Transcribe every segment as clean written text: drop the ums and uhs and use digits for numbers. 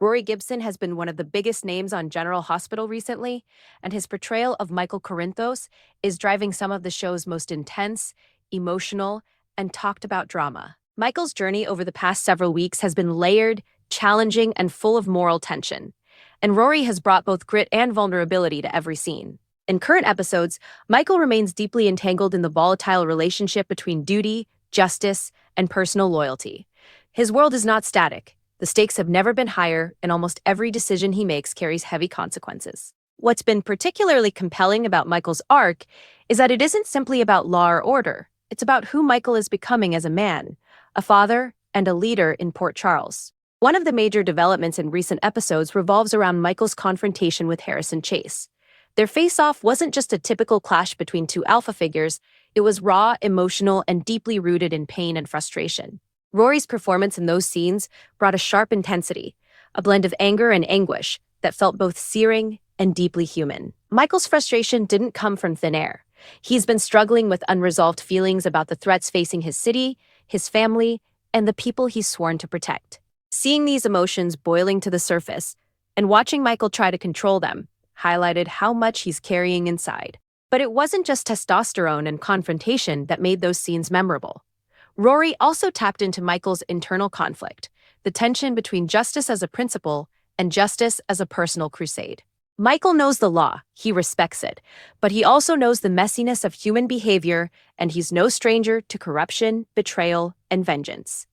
Rory Gibson has been one of the biggest names on General Hospital recently, and his portrayal of Michael Corinthos is driving some of the show's most intense, emotional, and talked about drama. Michael's journey over the past several weeks has been layered, challenging, and full of moral tension, and Rory has brought both grit and vulnerability to every scene. In current episodes, Michael remains deeply entangled in the volatile relationship between duty, justice, and personal loyalty. His world is not static. The stakes have never been higher, and almost every decision he makes carries heavy consequences. What's been particularly compelling about Michael's arc is that it isn't simply about law or order. It's about who Michael is becoming as a man, a father, and a leader in Port Charles. One of the major developments in recent episodes revolves around Michael's confrontation with Harrison Chase. Their face-off wasn't just a typical clash between two alpha figures, it was raw, emotional, and deeply rooted in pain and frustration. Rory's performance in those scenes brought a sharp intensity, a blend of anger and anguish that felt both searing and deeply human. Michael's frustration didn't come from thin air. He's been struggling with unresolved feelings about the threats facing his city, his family, and the people he's sworn to protect. Seeing these emotions boiling to the surface and watching Michael try to control them highlighted how much he's carrying inside. But it wasn't just testosterone and confrontation that made those scenes memorable. Rory also tapped into Michael's internal conflict, the tension between justice as a principle and justice as a personal crusade. Michael knows the law, he respects it, but he also knows the messiness of human behavior, and he's no stranger to corruption, betrayal, and vengeance.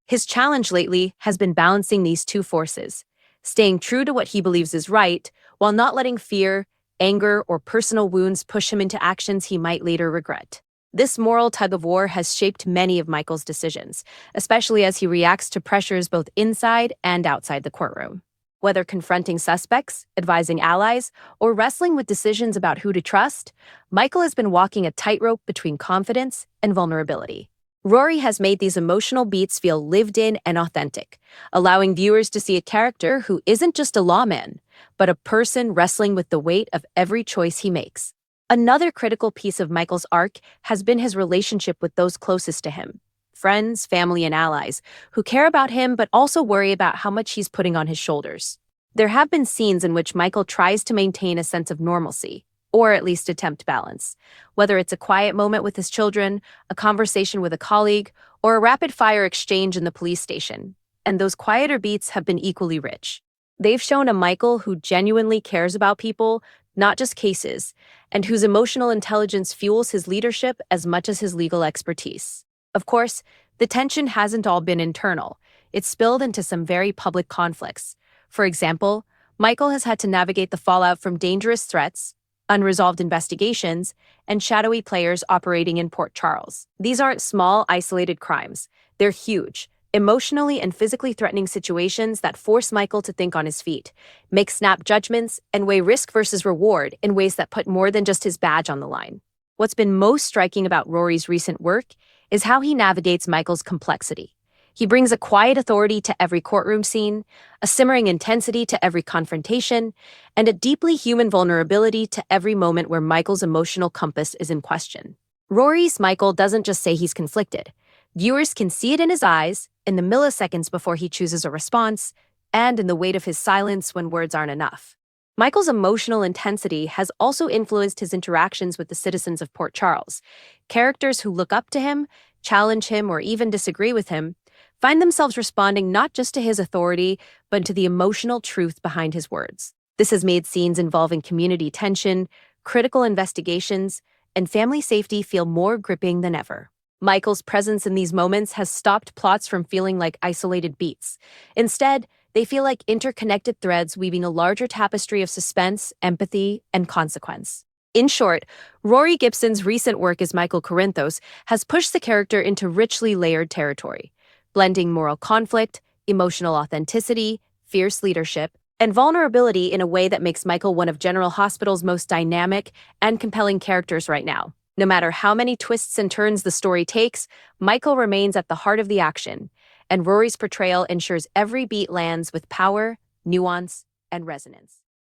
His challenge lately has been balancing these two forces, staying true to what he believes is right, while not letting fear, anger, or personal wounds push him into actions he might later regret. This moral tug-of-war has shaped many of Michael's decisions, especially as he reacts to pressures both inside and outside the courtroom. Whether confronting suspects, advising allies, or wrestling with decisions about who to trust, Michael has been walking a tightrope between confidence and vulnerability. Rory has made these emotional beats feel lived in and authentic, allowing viewers to see a character who isn't just a lawman, but a person wrestling with the weight of every choice he makes. Another critical piece of Michael's arc has been his relationship with those closest to him, friends, family, and allies, who care about him but also worry about how much he's putting on his shoulders. There have been scenes in which Michael tries to maintain a sense of normalcy, or at least attempt balance, whether it's a quiet moment with his children, a conversation with a colleague, or a rapid-fire exchange in the police station. And those quieter beats have been equally rich. They've shown a Michael who genuinely cares about people, not just cases, and whose emotional intelligence fuels his leadership as much as his legal expertise. Of course, the tension hasn't all been internal. It's spilled into some very public conflicts. For example, Michael has had to navigate the fallout from dangerous threats, unresolved investigations, and shadowy players operating in Port Charles. These aren't small, isolated crimes. They're huge, emotionally and physically threatening situations that force Michael to think on his feet, make snap judgments, and weigh risk versus reward in ways that put more than just his badge on the line. What's been most striking about Rory's recent work is how he navigates Michael's complexity. He brings a quiet authority to every courtroom scene, a simmering intensity to every confrontation, and a deeply human vulnerability to every moment where Michael's emotional compass is in question. Rory's Michael doesn't just say he's conflicted. Viewers can see it in his eyes, in the milliseconds before he chooses a response, and in the weight of his silence when words aren't enough. Michael's emotional intensity has also influenced his interactions with the citizens of Port Charles. Characters who look up to him, challenge him, or even disagree with him find themselves responding not just to his authority, but to the emotional truth behind his words. This has made scenes involving community tension, critical investigations, and family safety feel more gripping than ever. Michael's presence in these moments has stopped plots from feeling like isolated beats. Instead, they feel like interconnected threads weaving a larger tapestry of suspense, empathy, and consequence. In short, Rory Gibson's recent work as Michael Corinthos has pushed the character into richly layered territory, blending moral conflict, emotional authenticity, fierce leadership, and vulnerability in a way that makes Michael one of General Hospital's most dynamic and compelling characters right now. No matter how many twists and turns the story takes, Michael remains at the heart of the action, and Rory's portrayal ensures every beat lands with power, nuance, and resonance.